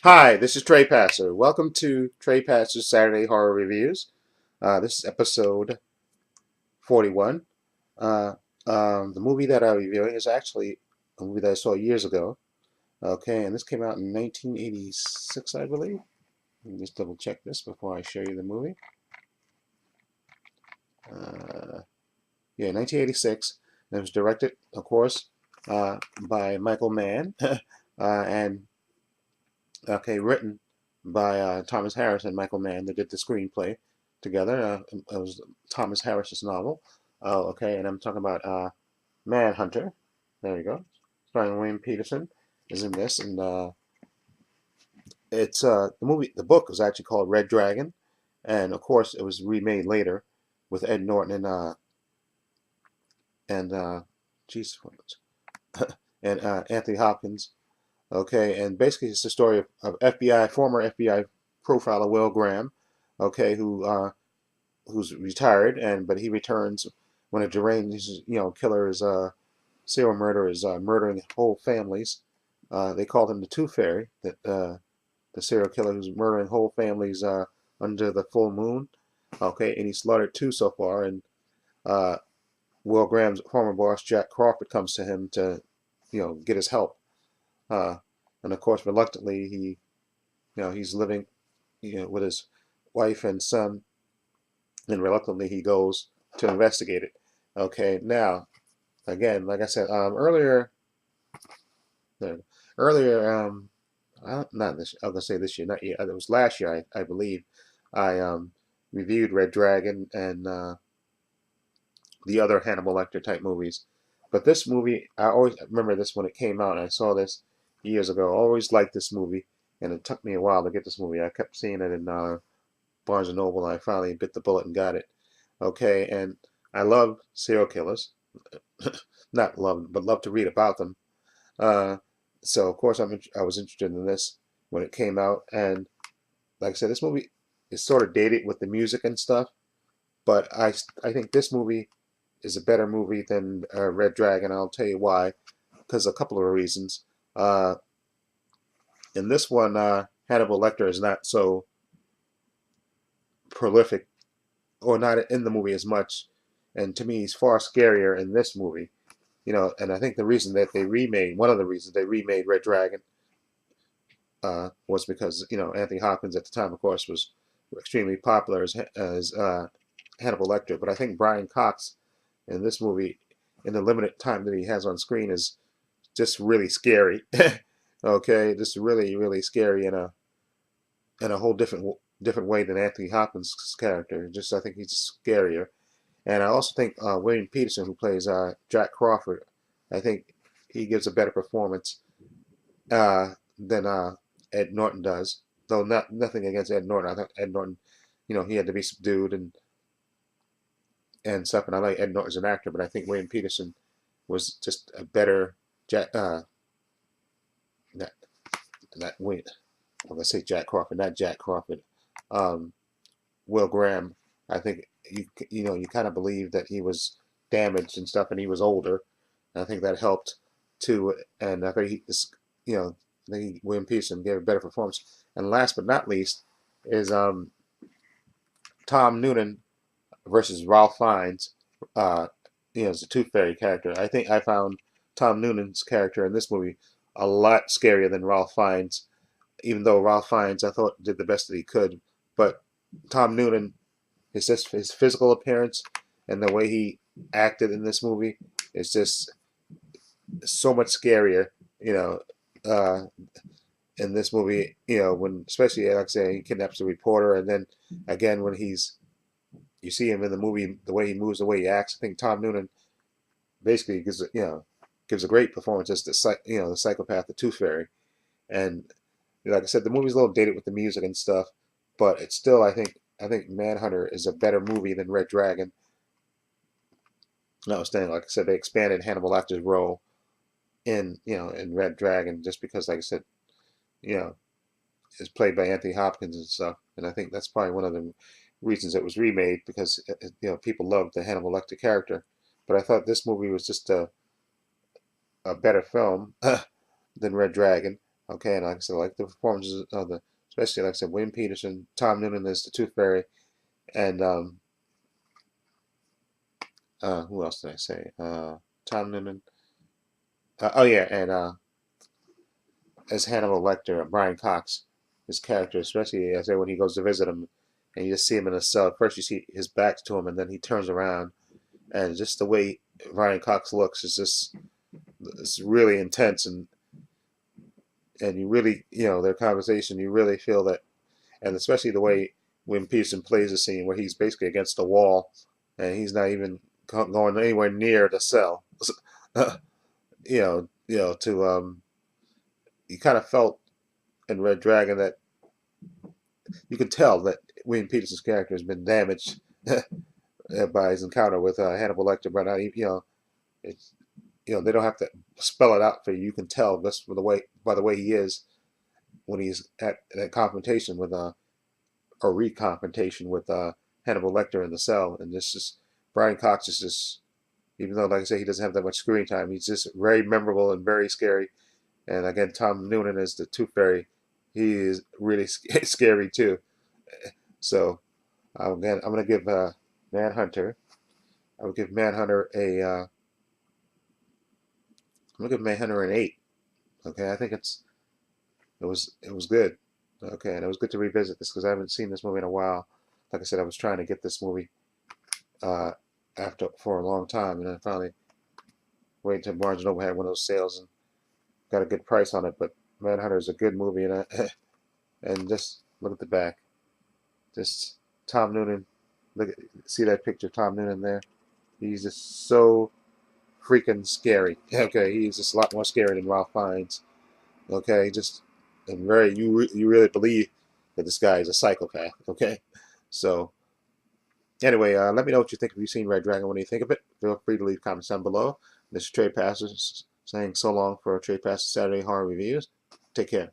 Hi, this is Trepacer. Welcome to Trepacer's Saturday Horror Reviews. This is episode 41. Uh, the movie that I'm reviewing is actually a movie that I saw years ago. Okay, and this came out in 1986, I believe. Let me just double check this before I show you the movie. Uh, yeah, 1986. And it was directed, of course, by Michael Mann, and written by Thomas Harris and Michael Mann. They did the screenplay together. It was Thomas Harris's novel. Oh, okay, and I'm talking about Manhunter. There you go. Starring William Peterson is in this, and it's the movie. The book was actually called Red Dragon, and of course it was remade later with Ed Norton and geez, and Anthony Hopkins. Okay, and basically it's the story of former FBI profiler Will Graham, okay, who's retired, but he returns when a deranged killer is serial murderer is murdering whole families. They called him the Tooth Fairy, that the serial killer who's murdering whole families under the full moon. Okay, and he slaughtered two so far, and uh, Will Graham's former boss Jack Crawford comes to him to get his help. Uh, and of course, reluctantly, he's living, with his wife and son, and reluctantly he goes to investigate it. Okay, now again, like I said uh, earlier, not this. I was gonna say this year, not yet. It was last year, I believe. I reviewed Red Dragon and the other Hannibal Lecter type movies. But this movie, I always remember this when it came out. And I saw this years ago. I always liked this movie, and it took me a while to get this movie. I kept seeing it in Barnes and Noble, and I finally bit the bullet and got it. Okay, and I love serial killers. Not love, but love to read about them. Uh, so of course I was interested in this when it came out, and like I said, this movie is sort of dated with the music and stuff. But I think this movie is a better movie than Red Dragon. I'll tell you why, because a couple of reasons. Uh, in this one, Hannibal Lecter is not so prolific, or not in the movie as much, and to me, he's far scarier in this movie. And I think the reason that one of the reasons they remade Red Dragon, was because Anthony Hopkins at the time, of course, was extremely popular as Hannibal Lecter. But I think Brian Cox in this movie, in the limited time that he has on screen, is just really scary. Okay, just really, really scary in a whole different way than Anthony Hopkins' character. Just I think he's scarier, and I also think William Peterson, who plays Jack Crawford, I think he gives a better performance than Ed Norton does. Though nothing against Ed Norton. I thought Ed Norton, he had to be subdued and stuff. And I like Ed Norton as an actor, but I think William Peterson was just a better Jack. Not not wait. I'm gonna say Jack Crawford, not Jack Crawford. Um, Will Graham. I think you kind of believe that he was damaged and stuff, and he was older. And I think that helped too. And I think you know, I think William Peterson gave a better performance. And last but not least is Tom Noonan versus Ralph Fiennes. Uh, as a Tooth Fairy character. I think I found Tom Noonan's character in this movie a lot scarier than Ralph Fiennes, even though Ralph Fiennes I thought did the best that he could. But Tom Noonan, his physical appearance and the way he acted in this movie is just so much scarier. You know, uh, in this movie, when especially like I say, he kidnaps the reporter, and then again when you see him in the movie, the way he moves, the way he acts. I think Tom Noonan basically gives a great performance as the psychopath, the Tooth Fairy. And like I said, the movie's a little dated with the music and stuff, but it's still I think Manhunter is a better movie than Red Dragon. Notwithstanding, like I said, they expanded Hannibal Lecter's role in Red Dragon just because, like I said, you know, it's played by Anthony Hopkins and stuff, and I think that's probably one of the reasons it was remade because people loved the Hannibal Lecter character. But I thought this movie was just a better film than Red Dragon. Okay, and like I said, I like the performances of the, especially like I said, William Peterson, Tom Noonan as the Tooth Fairy, and who else did I say? Tom Noonan. Oh yeah, and as Hannibal Lecter, Brian Cox, his character, especially I say when he goes to visit him, and you just see him in a cell. First, you see his back to him, and then he turns around, and just the way Brian Cox looks is just it's really intense, and you really their conversation, you really feel that, and especially the way when Peterson plays the scene where he's basically against the wall, and he's not even going anywhere near the cell. To you kind of felt in Red Dragon that you could tell that William Peterson's character has been damaged by his encounter with Hannibal Lecter, but it's they don't have to spell it out for you. You can tell just by the way he is when he's at that confrontation with or re-confrontation with Hannibal Lecter in the cell, and this is Brian Cox is just, even though like I say he doesn't have that much screen time, he's just very memorable and very scary. And again, Tom Noonan as the Tooth Fairy, he is really scary too. So again, I'm gonna give Manhunter. I would give Manhunter a. I'm gonna give Manhunter an 8. Okay, I think it was good. Okay, and it was good to revisit this because I haven't seen this movie in a while. Like I said, I was trying to get this movie uh, after for a long time, and then finally waited until Barnes and Noble had one of those sales and got a good price on it. But Manhunter is a good movie, and and just look at the back, just Tom Noonan. Look at, see that picture of Tom Noonan there? He's just so freaking scary. Okay, he's just a lot more scary than Ralph Fiennes. Okay, just and you really believe that this guy is a psychopath. Okay, so anyway, let me know what you think. Have you seen Red Dragon? What do you think of it? Feel free to leave comments down below. This is Trepacer saying so long for Trepacer Saturday Horror Reviews. Take care.